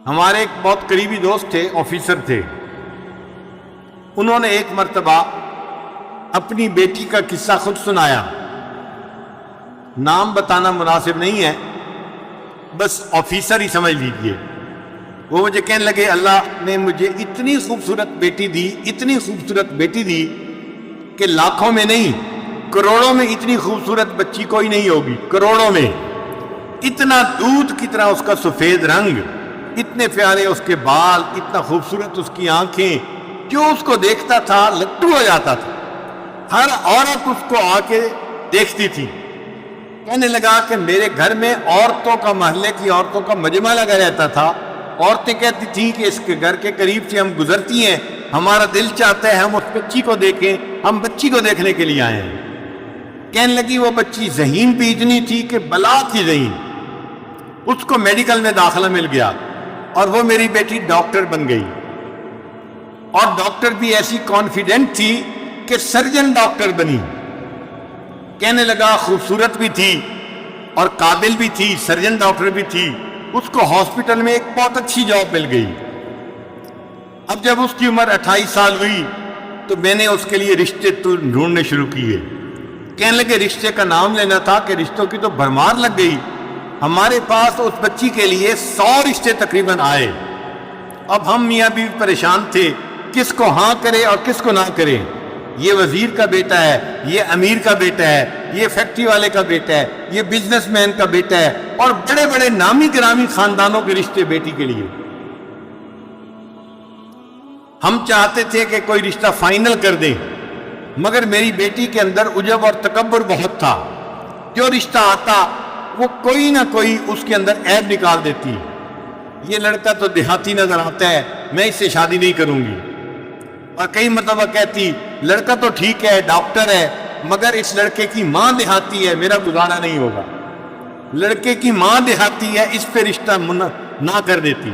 ہمارے ایک بہت قریبی دوست تھے، آفیسر تھے. انہوں نے ایک مرتبہ اپنی بیٹی کا قصہ خود سنایا. نام بتانا مناسب نہیں ہے، بس آفیسر ہی سمجھ لیجئے. وہ مجھے کہنے لگے اللہ نے مجھے اتنی خوبصورت بیٹی دی، اتنی خوبصورت بیٹی دی کہ لاکھوں میں نہیں، کروڑوں میں اتنی خوبصورت بچی کوئی نہیں ہوگی. کروڑوں میں. اتنا دودھ کی طرح اس کا سفید رنگ، اتنے پیارے اس کے بال، اتنا خوبصورت اس کی آنکھیں. جو اس کو دیکھتا تھا لٹو ہو جاتا تھا. ہر عورت اس کو آ کے دیکھتی تھی. کہنے لگا کہ میرے گھر میں عورتوں کا، محلے کی عورتوں کا مجمع لگا رہتا تھا. عورتیں کہتی تھیں کہ اس کے گھر کے قریب سے ہم گزرتی ہیں، ہمارا دل چاہتا ہے ہم اس بچی کو دیکھیں، ہم بچی کو دیکھنے کے لیے آئے ہیں. کہنے لگی وہ بچی ذہین بھی اتنی تھی کہ بلا تھی ذہین. اس کو میڈیکل میں داخلہ مل گیا اور وہ میری بیٹی ڈاکٹر بن گئی. اور ڈاکٹر بھی ایسی کانفیڈنٹ تھی کہ سرجن ڈاکٹر بنی. کہنے لگا خوبصورت بھی تھی اور قابل بھی تھی، سرجن ڈاکٹر بھی تھی. اس کو ہاسپٹل میں ایک بہت اچھی جاب مل گئی. اب جب اس کی عمر 28 سال ہوئی تو میں نے اس کے لیے رشتے ڈھونڈنے شروع کیے. کہنے لگے رشتے کا نام لینا تھا کہ رشتوں کی تو بھرمار لگ گئی. ہمارے پاس اس بچی کے لیے 100 رشتے تقریباً آئے. اب ہم میاں بیوی پریشان تھے، کس کو ہاں کرے اور کس کو نہ کرے. یہ وزیر کا بیٹا ہے، یہ امیر کا بیٹا ہے، یہ فیکٹری والے کا بیٹا ہے، یہ بزنس مین کا بیٹا ہے، اور بڑے بڑے نامی گرامی خاندانوں کے رشتے بیٹی کے لیے. ہم چاہتے تھے کہ کوئی رشتہ فائنل کر دیں، مگر میری بیٹی کے اندر عجب اور تکبر بہت تھا. جو رشتہ آتا وہ کوئی نہ کوئی اس کے اندر عیب نکال دیتی. یہ لڑکا تو دیہاتی نظر آتا ہے، میں اس سے شادی نہیں کروں گی. اور کئی مرتبہ کہتی لڑکا تو ٹھیک ہے، ڈاکٹر ہے، مگر اس لڑکے کی ماں دیہاتی ہے، میرا گزارا نہیں ہوگا. لڑکے کی ماں دیہاتی ہے، اس پہ رشتہ نہ کر دیتی.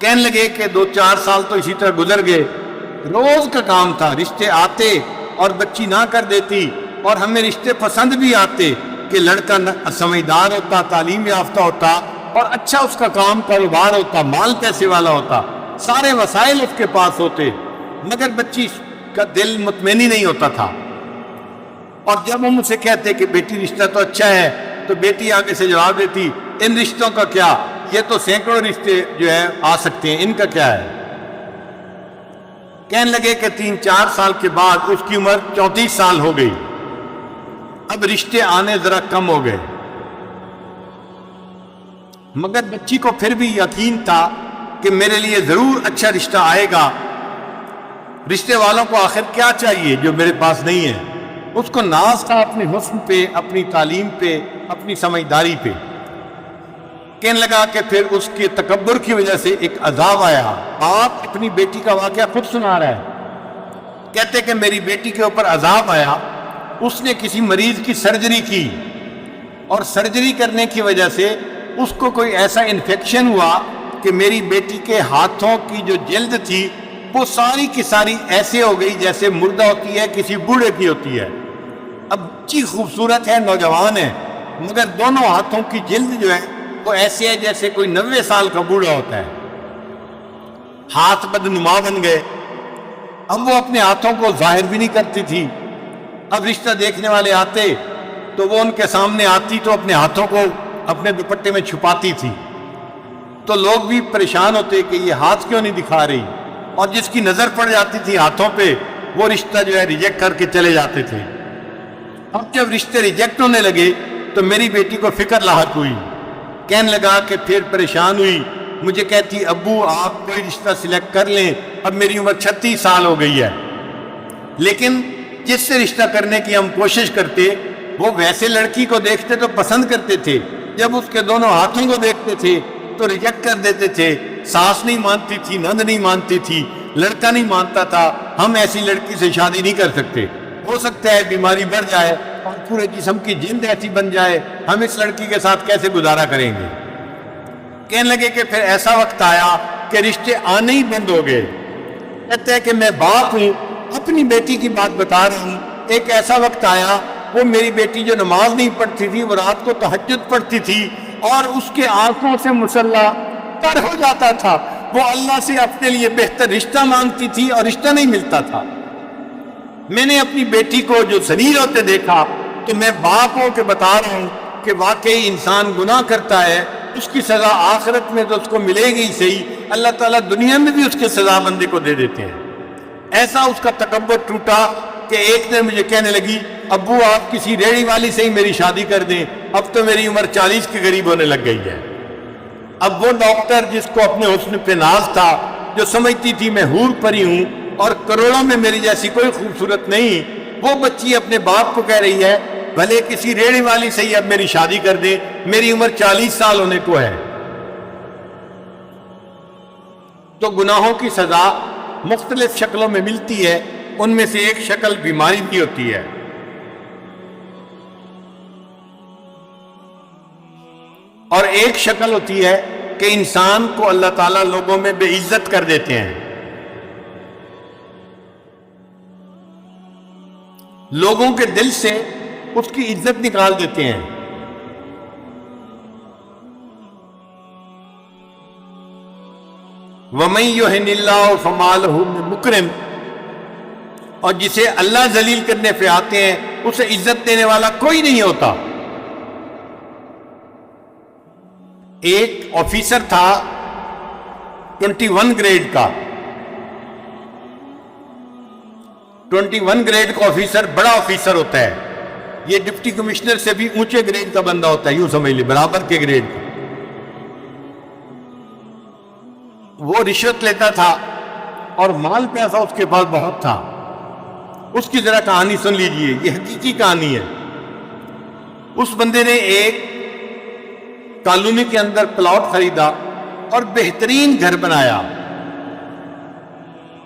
کہنے لگے کہ 2-4 سال تو اسی طرح گزر گئے. روز کا کام تھا، رشتے آتے اور بچی نہ کر دیتی، اور ہمیں رشتے پسند بھی آتے کہ لڑکا سمجھدار ہوتا، تعلیم یافتہ ہوتا، اور اچھا اس کا کام کاروبار ہوتا، مال پیسے والا ہوتا، سارے وسائل اس کے پاس ہوتے، مگر بچی کا دل مطمئن ہی نہیں ہوتا تھا. اور جب ہم اسے کہتے کہ بیٹی رشتہ تو اچھا ہے، تو بیٹی آگے سے جواب دیتی ان رشتوں کا کیا، یہ تو سینکڑوں رشتے جو ہے آ سکتے ہیں، ان کا کیا ہے. کہنے لگے کہ 3-4 سال کے بعد اس کی عمر 34 سال ہو گئی. اب رشتے آنے ذرا کم ہو گئے، مگر بچی کو پھر بھی یقین تھا کہ میرے لیے ضرور اچھا رشتہ آئے گا. رشتے والوں کو آخر کیا چاہیے جو میرے پاس نہیں ہے. اس کو ناز تھا اپنے حسن پہ، اپنی تعلیم پہ، اپنی سمجھداری پہ. کہنے لگا کہ پھر اس کے تکبر کی وجہ سے ایک عذاب آیا. آپ اپنی بیٹی کا واقعہ خود سنا رہا ہے. کہتے کہ میری بیٹی کے اوپر عذاب آیا. اس نے کسی مریض کی سرجری کی، اور سرجری کرنے کی وجہ سے اس کو کوئی ایسا انفیکشن ہوا کہ میری بیٹی کے ہاتھوں کی جو جلد تھی وہ ساری کی ساری ایسے ہو گئی جیسے مردہ ہوتی ہے، کسی بوڑھے کی ہوتی ہے. اب بچی خوبصورت ہے، نوجوان ہے، مگر دونوں ہاتھوں کی جلد جو ہے وہ ایسے ہے جیسے کوئی 90 سال کا بوڑھا ہوتا ہے. ہاتھ بدنما بن گئے. اب وہ اپنے ہاتھوں کو ظاہر بھی نہیں کرتی تھی. اب رشتہ دیکھنے والے آتے تو وہ ان کے سامنے آتی تو اپنے ہاتھوں کو اپنے دوپٹے میں چھپاتی تھی. تو لوگ بھی پریشان ہوتے کہ یہ ہاتھ کیوں نہیں دکھا رہی، اور جس کی نظر پڑ جاتی تھی ہاتھوں پہ وہ رشتہ جو ہے ریجیکٹ کر کے چلے جاتے تھے. اب جب رشتے ریجیکٹ ہونے لگے تو میری بیٹی کو فکر لاحق ہوئی. کہنے لگا کہ پھر پریشان ہوئی. مجھے کہتی ابو آپ کوئی رشتہ سلیکٹ کر لیں، اب میری عمر 36 سال ہو گئی ہے. لیکن جس سے رشتہ کرنے کی ہم کوشش کرتے وہ ویسے لڑکی کو دیکھتے تو پسند کرتے تھے، جب اس کے دونوں ہاتھوں کو دیکھتے تھے تو ریجیکٹ کر دیتے تھے. ساس نہیں مانتی تھی، نند نہیں مانتی تھی، لڑکا نہیں مانتا تھا. ہم ایسی لڑکی سے شادی نہیں کر سکتے، ہو سکتا ہے بیماری بڑھ جائے اور پورے جسم کی جلد ایسی بن جائے، ہم اس لڑکی کے ساتھ کیسے گزارا کریں گے. کہنے لگے کہ پھر ایسا وقت آیا کہ رشتے آنے ہی بند ہو گئے. کہتے ہیں کہ میں باپ ہوں، اپنی بیٹی کی بات بتا رہا ہوں. ایک ایسا وقت آیا، وہ میری بیٹی جو نماز نہیں پڑھتی تھی وہ رات کو تہجد پڑھتی تھی اور اس کے آنکھوں سے مسلح تر ہو جاتا تھا، وہ اللہ سے اپنے لیے بہتر رشتہ مانگتی تھی اور رشتہ نہیں ملتا تھا۔ میں نے اپنی بیٹی کو جو ذلیل ہوتے دیکھا تو میں باپ ہوں کہ بتا رہا ہوں کہ واقعی انسان گناہ کرتا ہے، اس کی سزا آخرت میں تو اس کو ملے گی صحیح، اللہ تعالیٰ دنیا میں بھی اس کی سزا بندے کو دے دیتے ہیں۔ ایسا اس کا تکبر ٹوٹا کہ ایک دن مجھے کہنے لگی، ابو آپ کسی ریڑھی والی سے ہی میری شادی کر دیں، اب تو میری عمر 40 کے قریب ہونے لگ گئی ہے۔ اب وہ ڈاکٹر جس کو اپنے حسن پہ ناز تھا، جو سمجھتی تھی میں حور پری ہوں اور کروڑوں میں میری جیسی کوئی خوبصورت نہیں، وہ بچی اپنے باپ کو کہہ رہی ہے بھلے کسی ریڑھی والی سے ہی اب میری شادی کر دے، میری عمر 40 سال ہونے کو ہے۔ تو گناہوں کی سزا مختلف شکلوں میں ملتی ہے، ان میں سے ایک شکل بیماری بھی ہوتی ہے۔ اور ایک شکل ہوتی ہے کہ انسان کو اللہ تعالیٰ لوگوں میں بے عزت کر دیتے ہیں، لوگوں کے دل سے اس کی عزت نکال دیتے ہیں۔ وَمَن يُهِنِ اللَّهُ فَمَا لَهُ مِن مُكْرِمٍ، اور جسے اللہ ذلیل کرنے پہ آتے ہیں اسے عزت دینے والا کوئی نہیں ہوتا۔ ایک آفیسر تھا 21 گریڈ کا، 21 گریڈ کا آفیسر بڑا آفیسر ہوتا ہے، یہ ڈپٹی کمشنر سے بھی اونچے گریڈ کا بندہ ہوتا ہے، یوں سمجھ لی برابر کے گریڈ کا۔ وہ رشوت لیتا تھا اور مال پیسہ اس کے پاس بہت تھا۔ اس کی ذرا کہانی سن لیجئے، یہ حقیقی کہانی ہے۔ اس بندے نے ایک کالونی کے اندر پلاٹ خریدا اور بہترین گھر بنایا،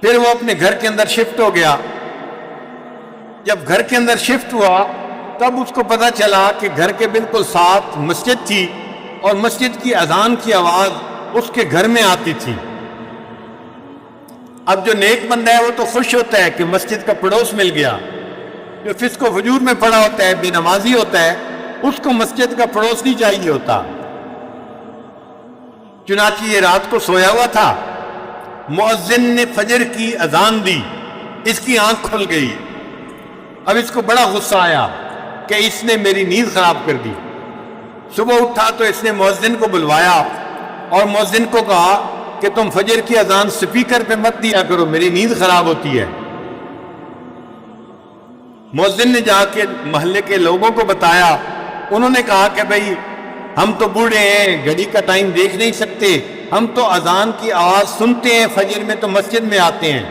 پھر وہ اپنے گھر کے اندر شفٹ ہو گیا۔ جب گھر کے اندر شفٹ ہوا تب اس کو پتا چلا کہ گھر کے بالکل ساتھ مسجد تھی اور مسجد کی اذان کی آواز اس کے گھر میں آتی تھی۔ اب جو نیک بندہ ہے وہ تو خوش ہوتا ہے کہ مسجد کا پڑوس مل گیا، جو فسق و فجور میں پڑا ہوتا ہے، بے نمازی ہوتا ہے، اس کو مسجد کا پڑوس نہیں چاہیے ہوتا۔ چنانچہ یہ رات کو سویا ہوا تھا، مؤذن نے فجر کی اذان دی، اس کی آنکھ کھل گئی۔ اب اس کو بڑا غصہ آیا کہ اس نے میری نیند خراب کر دی۔ صبح اٹھا تو اس نے مؤذن کو بلوایا اور مؤذن کو کہا کہ تم فجر کی اذان سپیکر پہ مت دیا کرو، میری نیند خراب ہوتی ہے۔ مؤذن نے جا کے محلے کے لوگوں کو بتایا، انہوں نے کہا کہ بھئی ہم تو بوڑھے ہیں، گھڑی کا ٹائم دیکھ نہیں سکتے، ہم تو اذان کی آواز سنتے ہیں فجر میں تو مسجد میں آتے ہیں،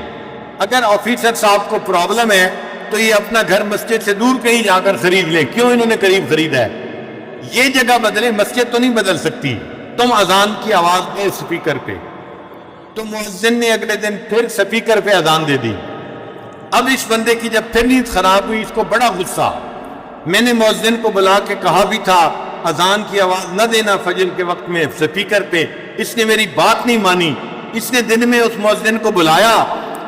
اگر آفیسر صاحب کو پرابلم ہے تو یہ اپنا گھر مسجد سے دور کہیں جا کر خرید لیں، کیوں انہوں نے قریب خریدا ہے؟ یہ جگہ بدلے، مسجد تو نہیں بدل سکتی، تم اذان کی آواز دے سپیکر پہ۔ تو مؤذن نے اگلے دن پھر سپیکر پہ اذان دے دی۔ اب اس بندے کی جب پھر نیند خراب ہوئی، اس کو بڑا غصہ۔ میں نے مؤذن کو بلا کے کہا بھی تھا اذان کی آواز نہ دینا فجر کے وقت میں سپیکر پہ، اس نے میری بات نہیں مانی۔ اس نے دن میں اس مؤذن کو بلایا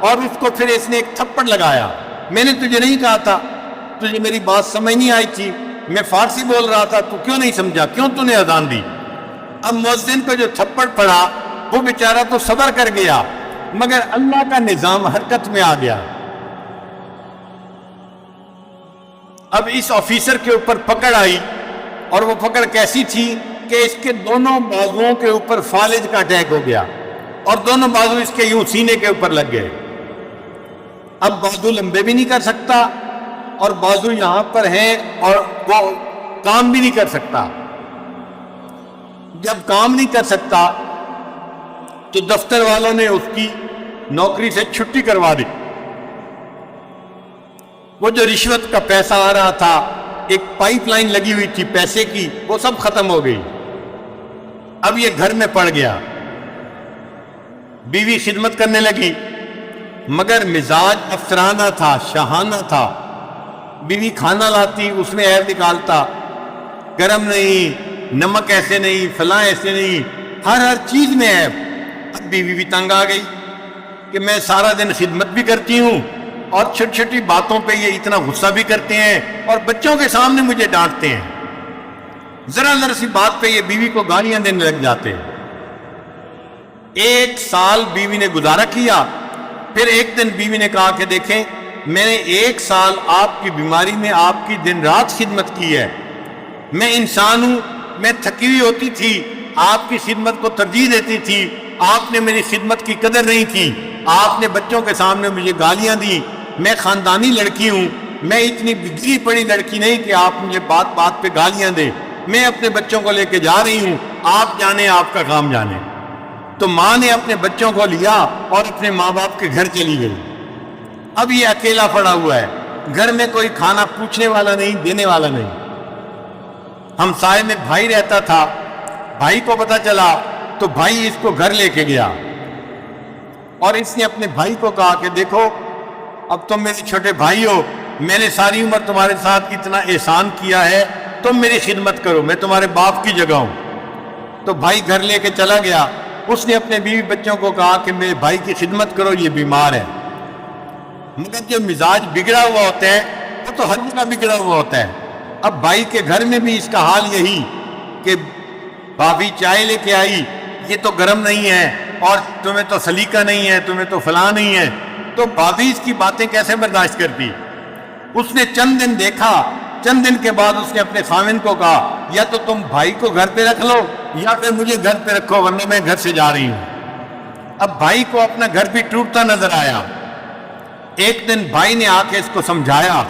اور اس کو پھر اس نے ایک تھپڑ لگایا۔ میں نے تجھے نہیں کہا تھا، تجھے میری بات سمجھ نہیں آئی تھی، میں فارسی بول رہا تھا، تو کیوں نہیں سمجھا، کیوں تو نے اذان دی؟ اب مؤذن کو جو تھپڑ پڑا وہ بیچارہ تو صبر کر گیا، مگر اللہ کا نظام حرکت میں آ گیا۔ اب اس آفیسر کے اوپر پکڑ آئی، اور وہ پکڑ کیسی تھی کہ اس کے دونوں بازوؤں کے اوپر فالج کا اٹیک ہو گیا اور دونوں بازو اس کے یوں سینے کے اوپر لگ گئے۔ اب بازو لمبے بھی نہیں کر سکتا اور بازو یہاں پر ہیں اور وہ کام بھی نہیں کر سکتا۔ جب کام نہیں کر سکتا تو دفتر والوں نے اس کی نوکری سے چھٹی کروا دی۔ وہ جو رشوت کا پیسہ آ رہا تھا، ایک پائپ لائن لگی ہوئی تھی پیسے کی، وہ سب ختم ہو گئی۔ اب یہ گھر میں پڑ گیا، بیوی خدمت کرنے لگی، مگر مزاج افسرانہ تھا، شاہانہ تھا۔ بیوی کھانا لاتی، اس میں عیب نکالتا، گرم نہیں، نمک ایسے نہیں، فلاں ایسے نہیں، ہر چیز میں عیب۔ اب بیوی بھی تنگ آ گئی کہ میں سارا دن خدمت بھی کرتی ہوں اور چھوٹی چھوٹی باتوں پہ یہ اتنا غصہ بھی کرتے ہیں اور بچوں کے سامنے مجھے ڈانٹتے ہیں۔ ذرا ذرا سی بات پہ یہ بیوی کو گالیاں دینے لگ جاتے ہیں۔ 1 سال بیوی نے گزارا کیا، پھر ایک دن بیوی نے کہا کہ دیکھیں میں نے 1 سال آپ کی بیماری میں آپ کی دن رات خدمت کی ہے، میں انسان ہوں، میں تھکی ہوئی ہوتی تھی، آپ کی خدمت کو ترجیح دیتی تھی، آپ نے میری خدمت کی قدر نہیں کی، آپ نے بچوں کے سامنے مجھے گالیاں دی، میں خاندانی لڑکی ہوں، میں اتنی بگڑی پڑی لڑکی نہیں کہ آپ مجھے بات بات پہ گالیاں دیں، میں اپنے بچوں کو لے کے جا رہی ہوں، آپ جانے آپ کا کام جانے۔ تو ماں نے اپنے بچوں کو لیا اور اپنے ماں باپ کے گھر چلی گئی۔ اب یہ اکیلا پڑا ہوا ہے، گھر میں کوئی کھانا پوچھنے والا نہیں، دینے والا نہیں۔ ہمسائے میں بھائی رہتا تھا، بھائی کو پتا چلا تو بھائی اس کو گھر لے کے گیا اور اس نے اپنے بھائی کو کہا کہ دیکھو اب تم میرے چھوٹے بھائی ہو، میں نے ساری عمر تمہارے ساتھ اتنا احسان کیا ہے، تم میری خدمت کرو، میں تمہارے باپ کی جگہ ہوں۔ تو بھائی گھر لے کے چلا گیا، اس نے اپنے بیوی بچوں کو کہا کہ میرے بھائی کی خدمت کرو، یہ بیمار ہے۔ مگر جو مزاج بگڑا ہوا ہوتا ہے وہ تو ہر جگہ بگڑا ہوا ہوتا ہے۔ اب بھائی کے گھر میں بھی اس کا حال یہی کہ بھابھی چائے لے کے آئی، یہ تو گرم نہیں ہے، اور تمہیں تو سلیقہ نہیں ہے، تمہیں تو فلاں نہیں ہے، تو بھابھی اس کی باتیں کیسے برداشت کرتی؟ اس نے چند دن دیکھا، چند دن کے بعد اس نے اپنے خاوند کو کہا یا تو تم بھائی کو گھر پہ رکھ لو یا پھر مجھے گھر پہ رکھو، ورنہ میں گھر سے جا رہی ہوں۔ اب بھائی کو اپنا گھر بھی ٹوٹتا نظر آیا۔ ایک دن بھائی نے آ کے اس کو سمجھایا،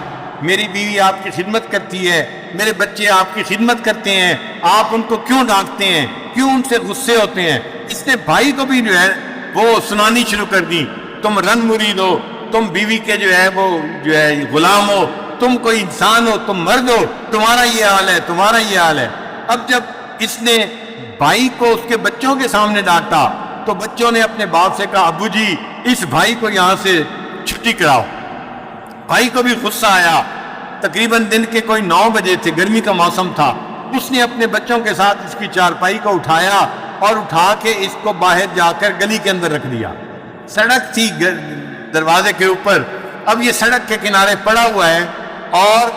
میری بیوی آپ کی خدمت کرتی ہے، میرے بچے آپ کی خدمت کرتے ہیں، آپ ان کو کیوں ڈانٹتے ہیں، کیوں ان سے غصے ہوتے ہیں؟ اس نے بھائی کو بھی جو ہے وہ سنانی شروع کر دی، تم رن مرید ہو، تم بیوی کے جو ہے وہ جو ہے غلام ہو، تم کوئی انسان ہو، تم مرد ہو، تمہارا یہ حال ہے، تمہارا یہ حال ہے۔ اب جب اس نے بھائی کو اس کے بچوں کے سامنے ڈانٹا تو بچوں نے اپنے باپ سے کہا ابو جی اس بھائی کو یہاں سے چھٹی کراؤ۔ بھائی کو بھی غصہ آیا، تقریباً دن کے کوئی 9 بجے تھے، گرمی کا موسم تھا، اس نے اپنے بچوں کے ساتھ اس کی چارپائی کو اٹھایا اور اٹھا کے اس کو باہر جا کر گلی کے اندر رکھ دیا۔ سڑک تھی دروازے کے اوپر، اب یہ سڑک کے کنارے پڑا ہوا ہے اور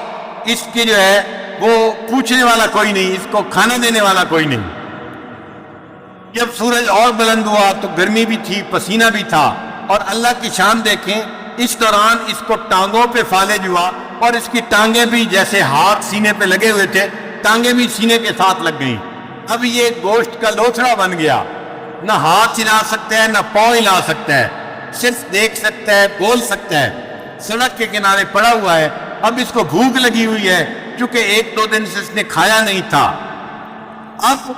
اس کی جو ہے وہ پوچھنے والا کوئی نہیں، اس کو کھانا دینے والا کوئی نہیں۔ جب سورج اور بلند ہوا تو گرمی بھی تھی، پسینہ بھی تھا، اور اللہ کی شان دیکھیں اس دوران اس کو ٹانگوں پہ فالج ہوا اور اس کی ٹانگیں بھی جیسے ہاتھ سینے پہ لگے ہوئے تھے، ٹانگیں بھی سینے کے ساتھ لگ گئیں۔ اب یہ گوشت کا لوتھڑا بن گیا، نہ ہاتھ ہلا سکتا ہے نہ پاؤں ہلا سکتا ہے، صرف دیکھ سکتا ہے، بول سکتا ہے، سڑک کے کنارے پڑا ہوا ہے۔ اب اس کو بھوک لگی ہوئی ہے کیونکہ 1-2 دن سے اس نے کھایا نہیں تھا۔ اب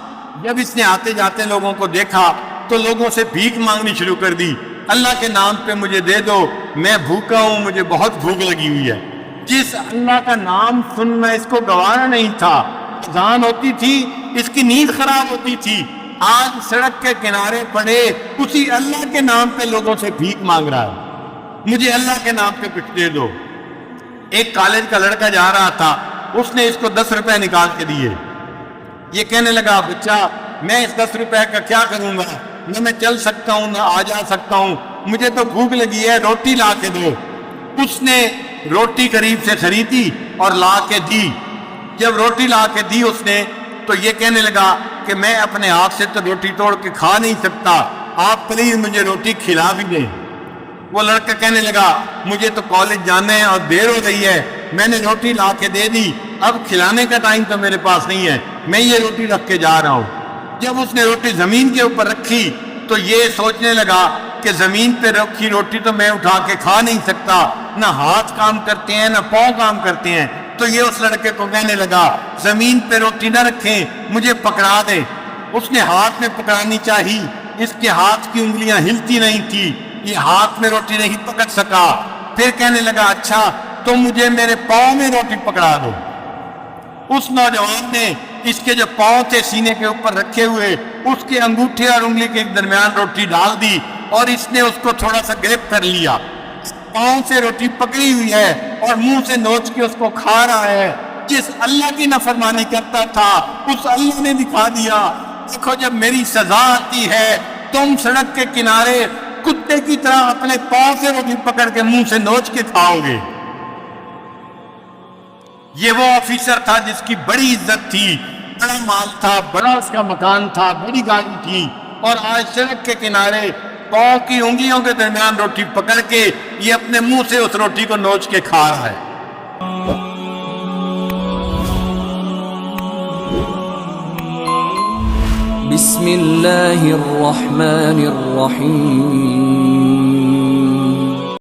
جب اس نے آتے جاتے لوگوں کو دیکھا تو لوگوں سے بھیک مانگنی شروع کر دی، اللہ کے نام پہ مجھے دے دو، میں بھوکا ہوں، مجھے بہت بھوک لگی ہوئی ہے۔ جس اللہ کا نام سننا اس کو گوارا نہیں تھا، اذان ہوتی تھی اس کی نیند خراب ہوتی تھی، آج سڑک کے کنارے پڑے اسی اللہ کے نام پہ لوگوں سے بھیک مانگ رہا ہے، مجھے اللہ کے نام پہ کچھ دے دو۔ ایک کالج کا لڑکا جا رہا تھا، اس نے اس کو 10 روپے نکال کے دیے۔ یہ کہنے لگا بچہ میں اس 10 روپے کا کیا کروں گا، نہ میں چل سکتا ہوں نہ آ جا سکتا ہوں، مجھے تو بھوک لگی ہے، روٹی لا کے دو۔ اس نے روٹی قریب سے خریدی اور لا کے دی۔ جب روٹی لا کے دی اس نے تو یہ کہنے لگا کہ میں اپنے ہاتھ سے تو روٹی توڑ کے کھا نہیں سکتا، آپ پلیز مجھے روٹی کھلا بھی دیں۔ وہ لڑکا کہنے لگا مجھے تو کالج جانا ہے اور دیر ہو رہی ہے، میں نے روٹی لا کے دے دی، اب کھلانے کا ٹائم تو میرے پاس نہیں ہے، میں یہ روٹی رکھ کے جا رہا ہوں۔ جب اس نے روٹی زمین کے اوپر رکھی تو یہ سوچنے لگا کہ زمین پہ رکھی روٹی تو میں اٹھا کے کھا نہیں سکتا، نہ ہاتھ کام کرتے ہیں نہ پاؤں کام کرتے ہیں، تو یہ اس لڑکے کو کہنے لگا زمین پہ روٹی نہ رکھیں، مجھے پکڑا دے۔ اس نے ہاتھ میں پکڑانی چاہی، اس کے ہاتھ کی انگلیاں ہلتی نہیں تھی، یہ ہاتھ میں روٹی نہیں پکڑ سکا۔ پھر کہنے لگا اچھا تو مجھے میرے پاؤں میں روٹی پکڑا دو۔ اس نوجوان نے اس کے جو پاؤں تھے سینے کے اوپر رکھے ہوئے، اس کے انگوٹھے اور انگلی کے درمیان روٹی ڈال دی اور اس نے اس کو تھوڑا سا گرپ کر لیا، پاؤں سے روٹی پکڑی ہوئی ہے اور منہ سے نوچ کے اس کو کھا رہا ہے۔ جس اللہ کی نافرمانی کرتا تھا اس اللہ نے دکھا دیا، دیکھو جب میری سزا آتی ہے تم سڑک کے کنارے کتے کی طرح اپنے پاؤں سے روٹی پکڑ کے منہ سے نوچ کے کھاؤ گے۔ یہ وہ آفیسر تھا جس کی بڑی عزت تھی، بڑا مال تھا، بڑا اس کا مکان تھا، بڑی گاڑی تھی، اور آج سڑک کے کنارے پاؤں کی انگلیوں کے درمیان روٹی پکڑ کے یہ اپنے منہ سے اس روٹی کو نوچ کے کھا رہا ہے۔ بسم اللہ الرحمن الرحیم